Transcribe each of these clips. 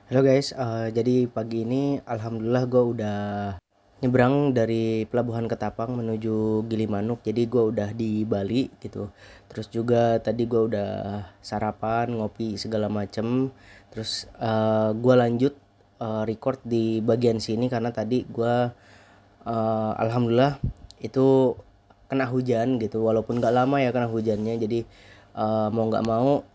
Halo guys, jadi pagi ini alhamdulillah gue udah nyebrang dari Pelabuhan Ketapang menuju Gilimanuk. Jadi gue udah di Bali gitu. Terus juga tadi gue udah sarapan, ngopi segala macem. Terus gue lanjut record di bagian sini karena tadi gue alhamdulillah itu kena hujan gitu. Walaupun gak lama ya kena hujannya. Jadi mau nggak mau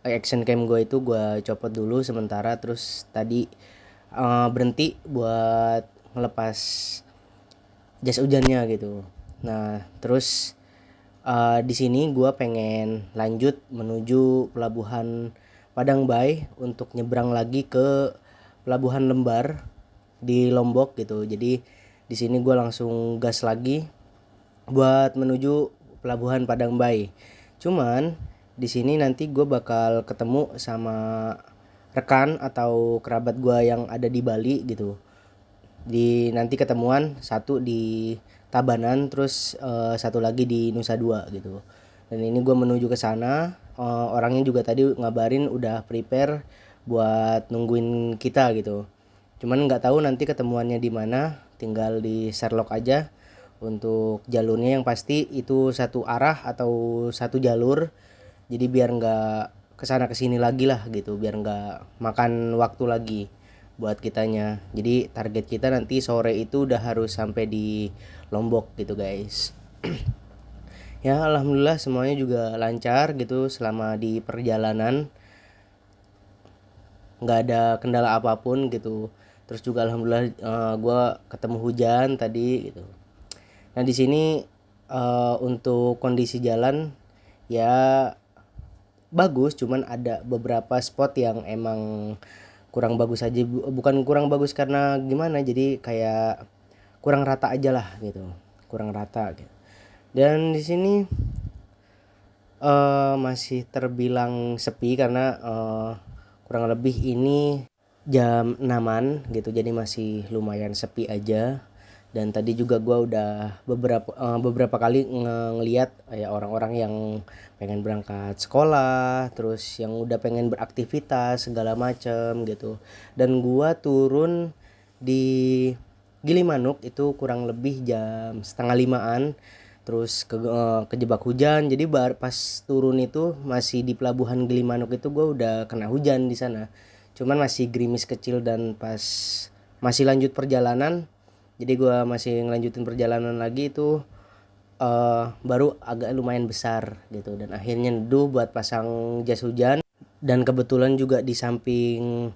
action cam gue itu gue copot dulu sementara. Terus tadi berhenti buat ngelepas jas hujannya gitu. Nah terus di sini gue pengen lanjut menuju pelabuhan Padang Bay untuk nyebrang lagi ke pelabuhan Lembar di Lombok gitu. Jadi di sini gue langsung gas lagi buat menuju pelabuhan Padang Bay. Cuman di sini nanti gue bakal ketemu sama rekan atau kerabat gue yang ada di Bali gitu. Di nanti ketemuan satu di Tabanan, terus satu lagi di Nusa Dua gitu. Dan ini gue menuju ke sana. Orangnya juga tadi ngabarin udah prepare buat nungguin kita gitu. Cuman nggak tahu nanti ketemuannya di mana, tinggal di Sherlock aja. Untuk jalurnya yang pasti itu satu arah atau satu jalur, jadi biar nggak kesana kesini lagi lah gitu, biar nggak makan waktu lagi buat kitanya. Jadi target kita nanti sore itu udah harus sampai di Lombok gitu guys. Ya alhamdulillah semuanya juga lancar gitu selama di perjalanan, nggak ada kendala apapun gitu. Terus juga alhamdulillah gue ketemu hujan tadi gitu. Nah di sini untuk kondisi jalan ya bagus, cuman ada beberapa spot yang emang kurang bagus aja. Bukan kurang bagus karena gimana, jadi kayak kurang rata aja lah gitu, kurang rata gitu. Dan di sini masih terbilang sepi karena kurang lebih ini jam 6-an gitu, jadi masih lumayan sepi aja. Dan tadi juga gue udah beberapa kali ngeliat ya orang-orang yang pengen berangkat sekolah, terus yang udah pengen beraktivitas segala macem gitu. Dan gue turun di Gilimanuk itu kurang lebih jam setengah limaan. Terus kejebak hujan, jadi pas turun itu masih di pelabuhan Gilimanuk itu gue udah kena hujan di sana. Cuman masih gerimis kecil, dan pas masih lanjut perjalanan, jadi gue masih ngelanjutin perjalanan lagi itu baru agak lumayan besar gitu, dan akhirnya neduh buat pasang jas hujan. Dan kebetulan juga di samping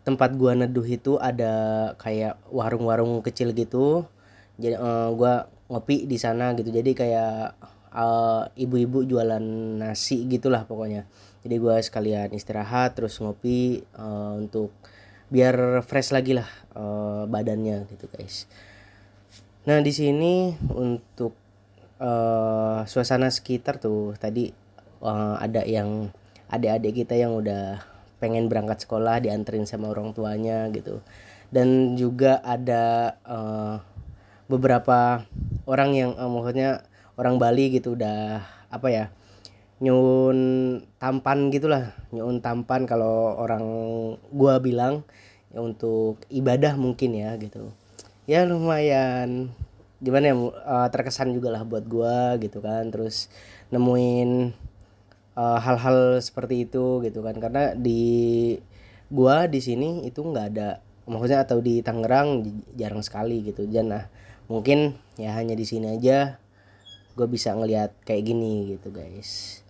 tempat gua neduh itu ada kayak warung-warung kecil gitu. Jadi gua ngopi di sana gitu. Jadi kayak ibu-ibu jualan nasi gitulah pokoknya. Jadi gua sekalian istirahat terus ngopi untuk biar fresh lagi lah badannya gitu guys. Nah di sini untuk suasana sekitar tuh tadi ada yang adik-adik kita yang udah pengen berangkat sekolah dianterin sama orang tuanya gitu. Dan juga ada beberapa orang yang maksudnya orang Bali gitu udah apa ya, nyun tampan gitulah, nyun tampan kalau orang gua bilang ya, untuk ibadah mungkin ya gitu. Ya lumayan gimana ya, terkesan juga lah buat gua gitu kan. Terus nemuin hal-hal seperti itu gitu kan, karena di gua di sini itu nggak ada, maksudnya atau di Tangerang jarang sekali gitu. Dan nah mungkin ya hanya di sini aja gue bisa ngelihat kayak gini gitu guys.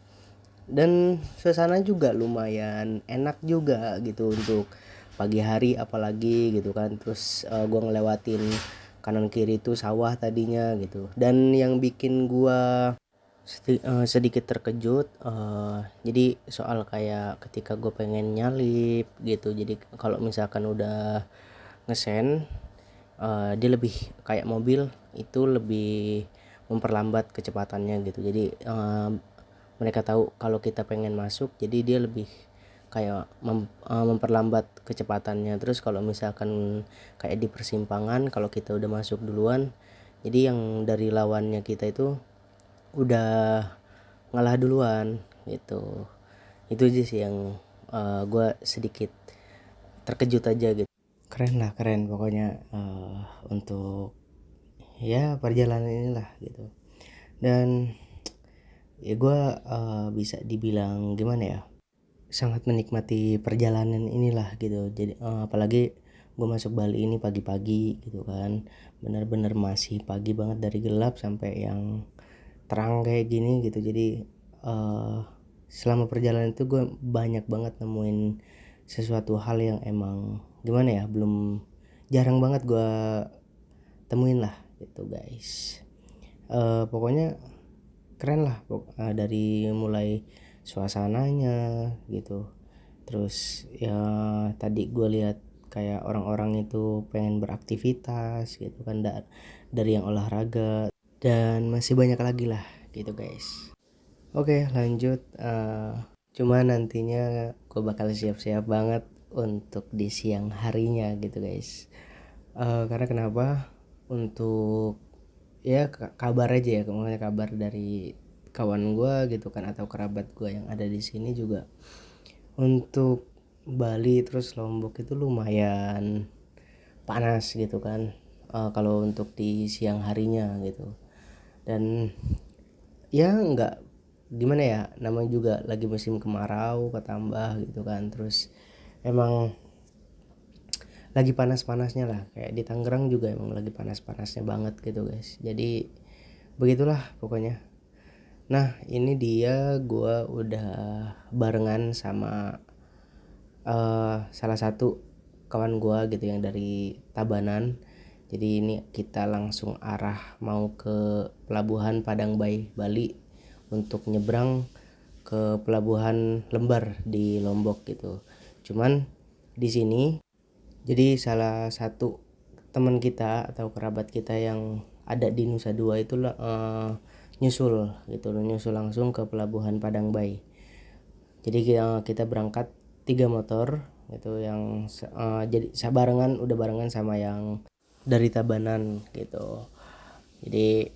Dan suasana juga lumayan enak juga gitu untuk pagi hari apalagi gitu kan. Terus gue ngelewatin kanan kiri itu sawah tadinya gitu. Dan yang bikin gue sedikit terkejut jadi soal kayak ketika gue pengen nyalip gitu. Jadi kalau misalkan udah ngesen dia lebih kayak mobil itu lebih memperlambat kecepatannya gitu. Jadi mereka tahu kalau kita pengen masuk, jadi dia lebih kayak memperlambat kecepatannya. Terus kalau misalkan kayak di persimpangan, kalau kita udah masuk duluan, jadi yang dari lawannya kita itu udah ngalah duluan gitu. Itu aja sih yang gue sedikit terkejut aja gitu. Keren lah, keren pokoknya untuk ya perjalanan inilah gitu. Dan ya gue bisa dibilang gimana ya, sangat menikmati perjalanan inilah gitu. Jadi apalagi gue masuk Bali ini pagi-pagi gitu kan, bener-bener masih pagi banget dari gelap sampai yang terang kayak gini gitu. Jadi selama perjalanan itu gue banyak banget nemuin sesuatu hal yang emang gimana ya, belum, jarang banget gue temuin lah gitu guys. Pokoknya keren lah, dari mulai suasananya gitu. Terus ya tadi gue lihat kayak orang-orang itu pengen beraktivitas gitu kan, dari yang olahraga, dan masih banyak lagi lah gitu guys. Oke lanjut, cuma nantinya gue bakal siap-siap banget untuk di siang harinya gitu guys. Karena kenapa, untuk ya kabar aja ya, kemana kabar dari kawan gue gitu kan, atau kerabat gue yang ada di sini juga. Untuk Bali terus Lombok itu lumayan panas gitu kan, kalau untuk di siang harinya gitu. Dan ya nggak gimana ya, namanya juga lagi musim kemarau ketambah gitu kan. Terus emang lagi panas-panasnya lah, kayak di Tangerang juga emang lagi panas-panasnya banget gitu guys. Jadi begitulah pokoknya. Nah ini dia, gua udah barengan sama salah satu kawan gua gitu yang dari Tabanan. Jadi ini kita langsung arah mau ke pelabuhan Padang Bay Bali untuk nyebrang ke pelabuhan Lembar di Lombok gitu. Cuman di sini jadi salah satu teman kita atau kerabat kita yang ada di Nusa Dua itu nyusul gitu, nyusul langsung ke pelabuhan Padang Bay. Jadi kita berangkat 3 motor gitu, yang jadi barengan, udah barengan sama yang dari Tabanan gitu. Jadi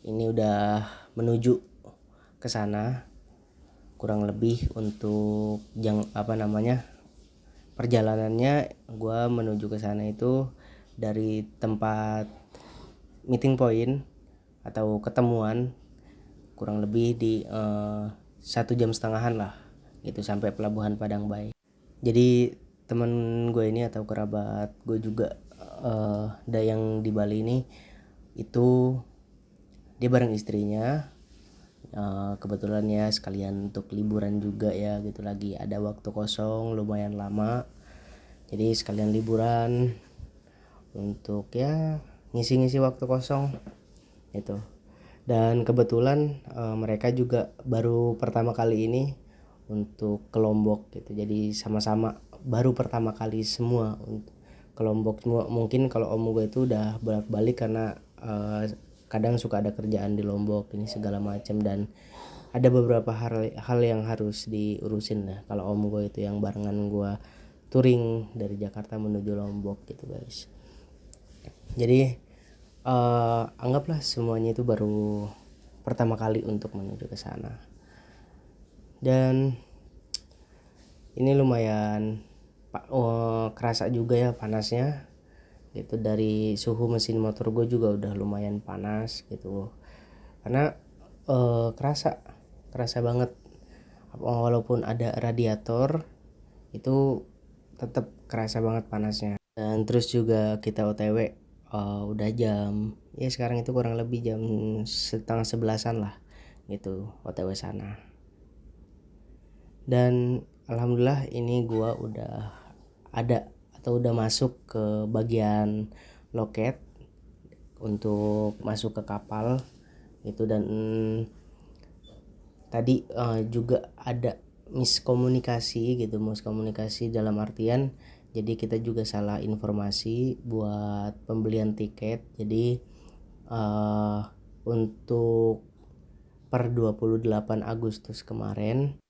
ini udah menuju ke sana kurang lebih. Untuk perjalanannya gua menuju ke sana itu dari tempat meeting point atau ketemuan kurang lebih di 1,5 jam lah gitu sampai pelabuhan Padang Bay. Jadi temen gue ini atau kerabat gue juga, yang di Bali ini itu dia bareng istrinya. Kebetulan ya sekalian untuk liburan juga ya gitu, lagi ada waktu kosong lumayan lama, jadi sekalian liburan untuk ya ngisi-ngisi waktu kosong gitu. Dan kebetulan mereka juga baru pertama kali ini untuk ke Lombok gitu, jadi sama-sama baru pertama kali semua untuk ke Lombok. Mungkin kalau om gue itu udah bolak-balik karena kadang suka ada kerjaan di Lombok ini segala macam, dan ada beberapa hal yang harus diurusin lah kalau om gue itu yang barengan gue touring dari Jakarta menuju Lombok gitu guys. Jadi anggaplah semuanya itu baru pertama kali untuk menuju ke sana. Dan ini lumayan kerasa juga ya panasnya gitu. Dari suhu mesin motor gue juga udah lumayan panas gitu, karena kerasa banget, walaupun ada radiator itu tetap kerasa banget panasnya. Dan terus juga kita OTW udah jam ya sekarang itu kurang lebih jam 10:30 lah gitu OTW sana. Dan alhamdulillah ini gua udah ada atau udah masuk ke bagian loket untuk masuk ke kapal gitu. Dan tadi juga ada miskomunikasi dalam artian jadi kita juga salah informasi buat pembelian tiket. Jadi untuk per 28 Agustus kemarin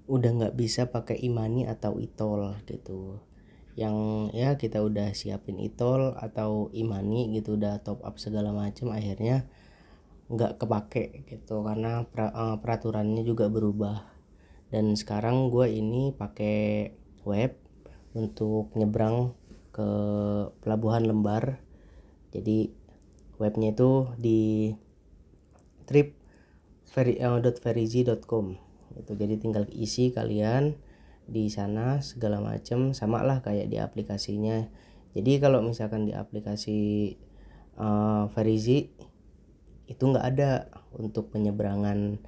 udah nggak bisa pakai e-money atau e-tol gitu. Yang ya kita udah siapin e-tol atau e-money gitu, udah top up segala macam, akhirnya nggak kepake gitu karena peraturannya juga berubah. Dan sekarang gue ini pakai web untuk nyebrang ke Pelabuhan Lembar. Jadi webnya itu di trip.veryz.com itu. Jadi tinggal isi kalian di sana segala macam, sama lah kayak di aplikasinya. Jadi kalau misalkan di aplikasi Veryz itu nggak ada untuk penyeberangan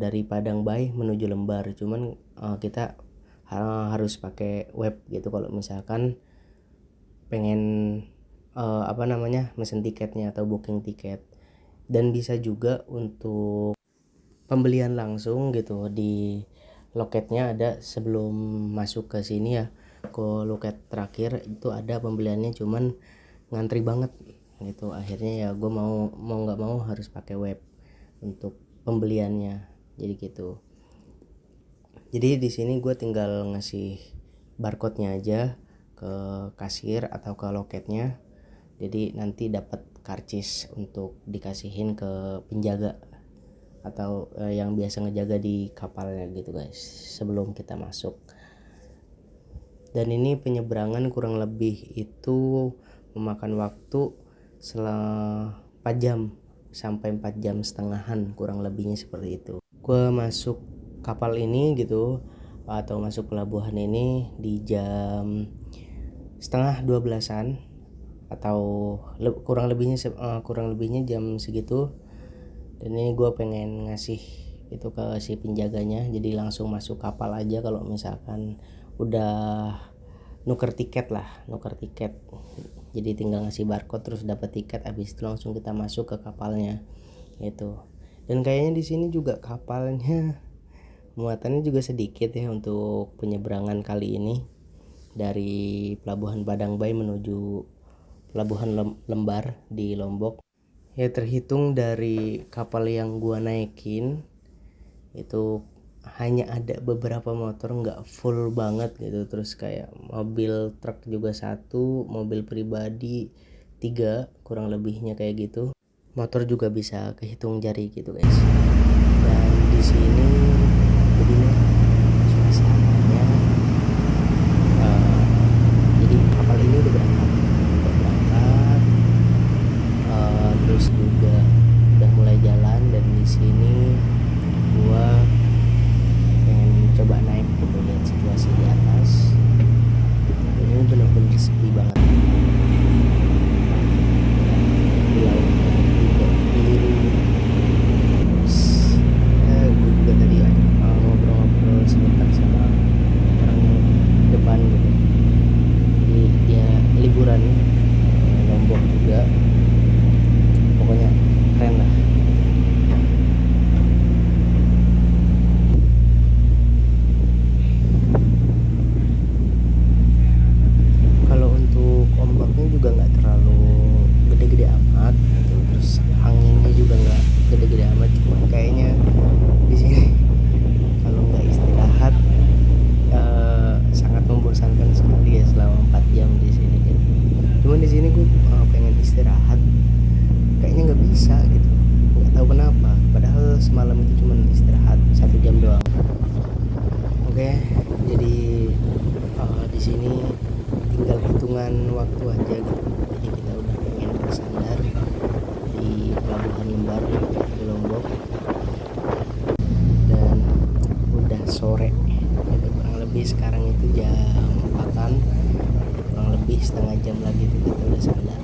dari Padang Bay menuju Lembar, cuman kita harus pakai web gitu kalau misalkan pengen mesen tiketnya atau booking tiket. Dan bisa juga untuk pembelian langsung gitu, di loketnya ada sebelum masuk ke sini ya, ke loket terakhir itu ada pembeliannya, cuman ngantri banget gitu. Akhirnya ya gue mau nggak mau harus pakai web untuk pembeliannya, jadi gitu. Jadi di sini gue tinggal ngasih barcode-nya aja ke kasir atau ke loketnya, jadi nanti dapat karcis untuk dikasihin ke penjaga atau yang biasa ngejaga di kapalnya gitu guys, sebelum kita masuk. Dan ini penyeberangan kurang lebih itu memakan waktu selama 4 jam sampai 4 jam setengahan, kurang lebihnya seperti itu. Gue masuk kapal ini gitu atau masuk pelabuhan ini di jam setengah 12-an atau kurang lebihnya jam segitu. Dan ini gue pengen ngasih itu ke si penjaganya, jadi langsung masuk kapal aja kalau misalkan udah nuker tiket. Jadi tinggal ngasih barcode terus dapat tiket, habis itu langsung kita masuk ke kapalnya gitu. Dan kayaknya di sini juga kapalnya muatannya juga sedikit ya untuk penyeberangan kali ini dari Pelabuhan Padang Bay menuju Pelabuhan Lembar di Lombok. Ya terhitung dari kapal yang gua naikin itu hanya ada beberapa motor, nggak full banget gitu. Terus kayak mobil truk juga 1, mobil pribadi 3, kurang lebihnya kayak gitu. Motor juga bisa kehitung jari gitu guys. Dan di sini begini suasananya. Jadi kapal ini udah berangkat, terus juga udah mulai jalan. Dan di sini gua pengen coba naik gitu, lihat situasi di atas. Ini bener-bener sepi banget. Di laut juga biru. Terus gue juga tadi ngobrol-ngobrol sebentar sama orang depan gitu. Jadi dia liburan Lombok juga. Pokoknya keren lah. Kalau untuk ombaknya juga nggak terlalu gede-gede amat gitu. Terus anginnya juga nggak gede-gede amat, cuma kayaknya di sini kalau nggak istirahat sangat membosankan sekali ya selama 4 jam di sini gitu. Cuman di sini gue pengen istirahat, kayaknya nggak bisa gitu, nggak tahu kenapa, padahal semalam itu cuma istirahat 1 jam doang. Oke, jadi di sini tinggal hitungan waktu aja gitu. Jadi kita udah pengen bersandar di Pelabuhan Lembar di Lombok dan udah sore gitu. Kurang lebih sekarang itu jam 4-an, kurang lebih setengah jam lagi tuh kita udah sandar.